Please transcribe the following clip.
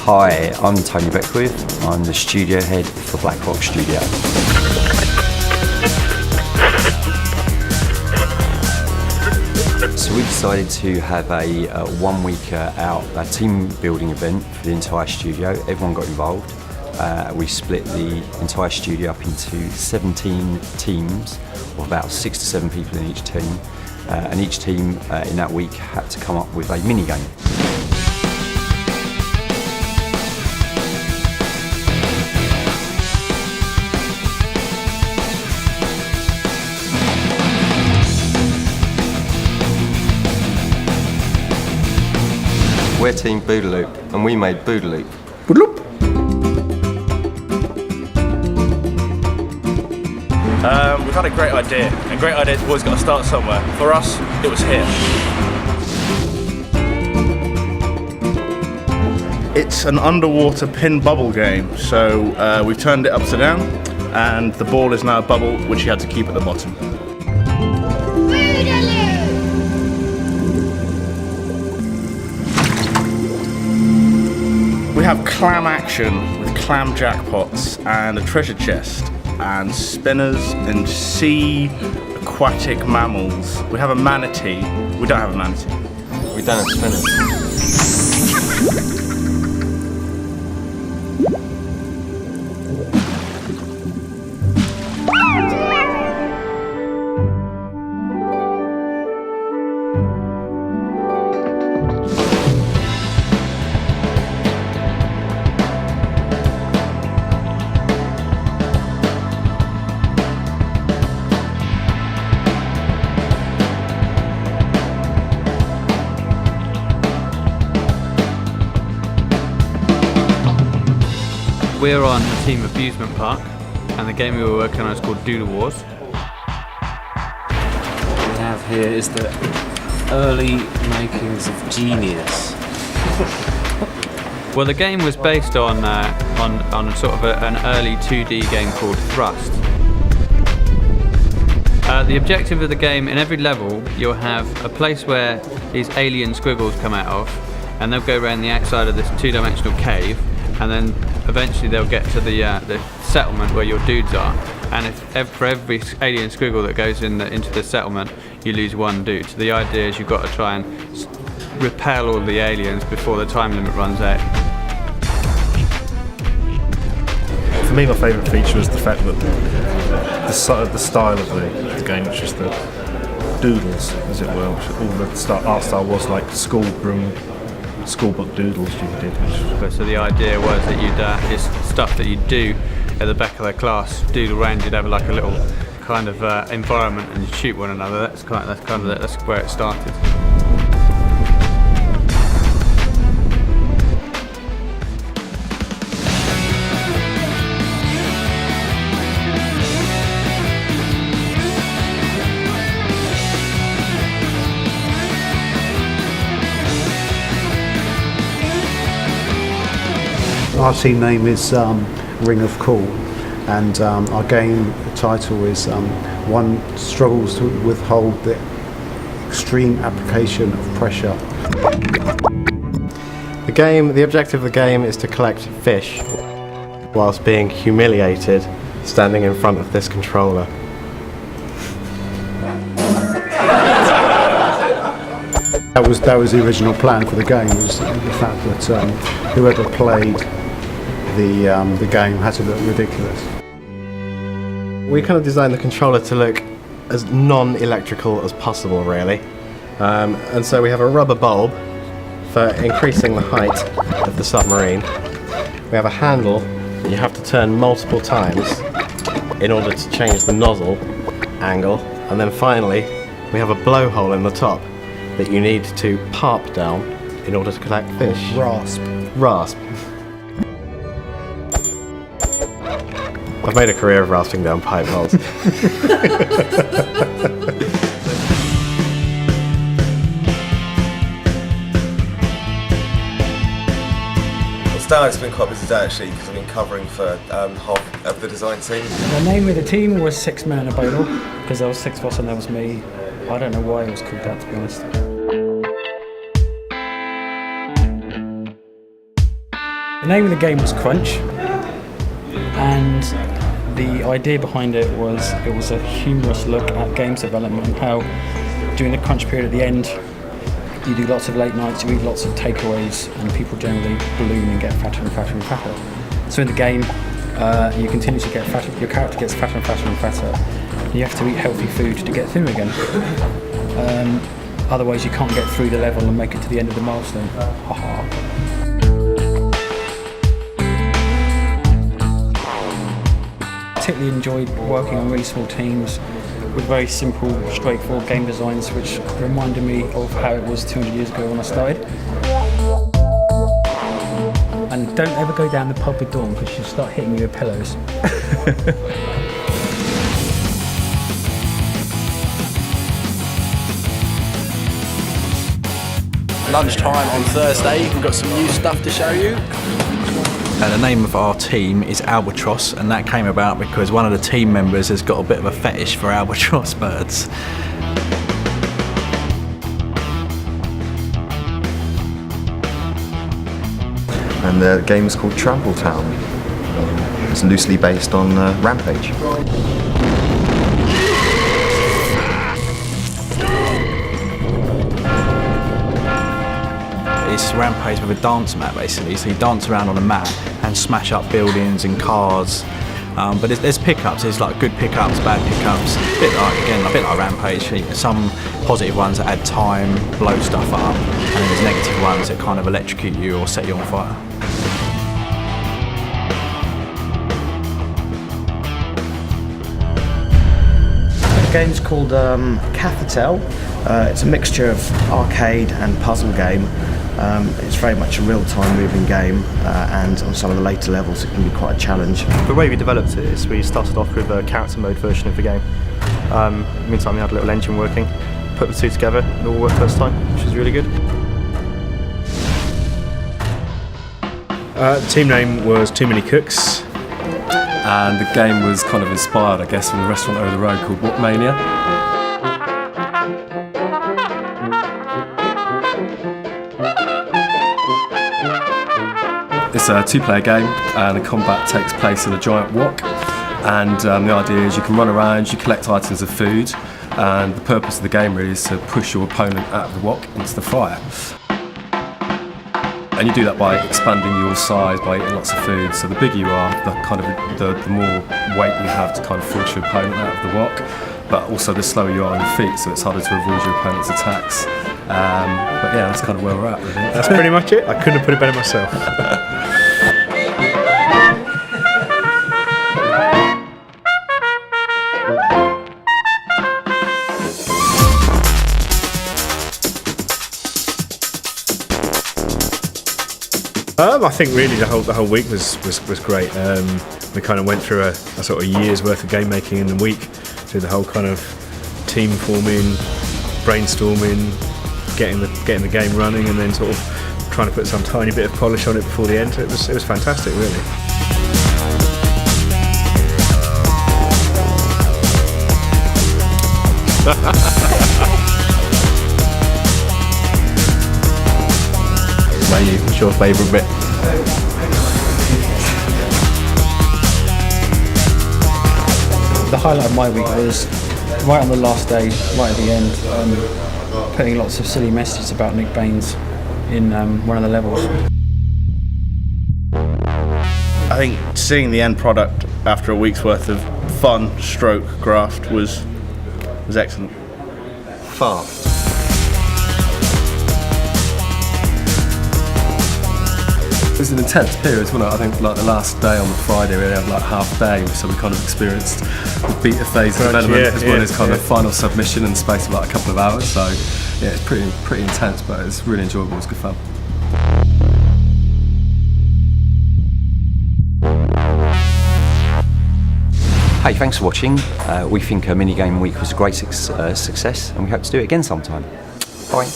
Hi, I'm Tony Beckwith. I'm the studio head for Blackrock Studio. So we decided to have a 1 week out, a team building event for the entire studio. Everyone got involved. We split the entire studio up into 17 teams of about 6 to 7 people in each team. And each team in that week had to come up with a mini game. We're Team Boodaloop, and we made Boodaloop. Boodaloop! We've had a great idea, and great ideas have always got to start somewhere. For us, it was here. It's an underwater pin bubble game, so we've turned it upside down, and the ball is now a bubble which you had to keep at the bottom. We have clam action with clam jackpots and a treasure chest and spinners and sea aquatic mammals. We have a manatee. We don't have a manatee. We don't have spinners. We're on Team Boozman Puck, and the game we were working on is called Doodle Wars. What we have here is the early makings of genius. Well, the game was based on sort of an early 2D game called Thrust. The objective of the game, in every level, you'll have a place where these alien squiggles come out of, and they'll go around the outside of this two-dimensional cave, and then eventually they'll get to the settlement where your dudes are. And for every alien squiggle that goes into the settlement, you lose one dude. So the idea is you've got to try and repel all the aliens before the time limit runs out. For me, my favourite feature is the fact that the style of the game, which is the doodles, as it were, which all the art style was like schoolbook doodles you did. So the idea was that it's stuff that you'd do at the back of the class, doodle around. You'd have like a little kind of environment and you'd shoot one another. That's where it started. Our team name is Ring of Cool, and our game title is One Struggles to Withhold the Extreme Application of Pressure. The objective of the game is to collect fish whilst being humiliated standing in front of this controller. That was the original plan for the game, was the fact that whoever played the game had to look ridiculous. We kind of designed the controller to look as non-electrical as possible, really. And so we have a rubber bulb for increasing the height of the submarine. We have a handle that you have to turn multiple times in order to change the nozzle angle. And then finally, we have a blowhole in the top that you need to pop down in order to collect fish. Rasp. I've made a career of rasping down pipe holes. Well, it's been quite a busy day actually because I've been covering for half of the design team. The name of the team was Six Man a Boodle because there was six of us and there was me. I don't know why it was called that, to be honest. The name of the game was Quench, and the idea behind it was a humorous look at games development and how during the crunch period at the end you do lots of late nights, you eat lots of takeaways, and people generally balloon and get fatter and fatter and fatter. So in the game you continue to get fatter, your character gets fatter and fatter and fatter. You have to eat healthy food to get thin again. Otherwise you can't get through the level and make it to the end of the milestone. Haha. Particularly enjoyed working on really small teams with very simple, straightforward game designs, which reminded me of how it was 200 years ago when I started. And don't ever go down the pub with Dawn because she'll start hitting you with pillows. Lunchtime on Thursday, we've got some new stuff to show you. The name of our team is Albatross, and that came about because one of the team members has got a bit of a fetish for albatross birds. And the game is called Trample Town. It's loosely based on Rampage. It's Rampage with a dance mat basically, so you dance around on a mat and smash up buildings and cars. But there's pickups, there's like good pickups, bad pickups, a bit like Rampage. Some positive ones that add time, blow stuff up, and then there's negative ones that kind of electrocute you or set you on fire. The game's called Cathatel. It's a mixture of arcade and puzzle game. It's very much a real-time moving game, and on some of the later levels it can be quite a challenge. The way we developed it is we started off with a character mode version of the game. Meantime we had a little engine working, put the two together, it all worked first time, which is really good. The team name was Too Many Cooks, and the game was kind of inspired, I guess, from the restaurant over the road called What Mania. It's a two-player game, and the combat takes place in a giant wok. And the idea is you can run around, you collect items of food, and the purpose of the game really is to push your opponent out of the wok into the fire. And you do that by expanding your size by eating lots of food. So the bigger you are, the more weight you have to kind of force your opponent out of the wok. But also the slower you are on your feet, so it's harder to avoid your opponent's attacks. But yeah, that's kind of where we're at, really. That's pretty much it. I couldn't have put it better myself. I think really the whole week was great. We kind of went through a sort of year's worth of game making in a week, through the whole kind of team forming, brainstorming, getting the game running, and then sort of trying to put some tiny bit of polish on it before the end. It was fantastic, really. What's your favourite bit? The highlight of my week was right on the last day, right at the end, putting lots of silly messages about Nick Baines in one of the levels. I think seeing the end product after a week's worth of fun stroke graft was excellent. Fast. It was an intense period, wasn't it? I think like the last day on the Friday we had like half day, so we kind of experienced the beta phase of development as well as kind of final submission in the space of like a couple of hours. So yeah, it's pretty intense, but it's really enjoyable. It's good fun. Hey, thanks for watching. We think a mini game week was a great success, and we hope to do it again sometime. Bye.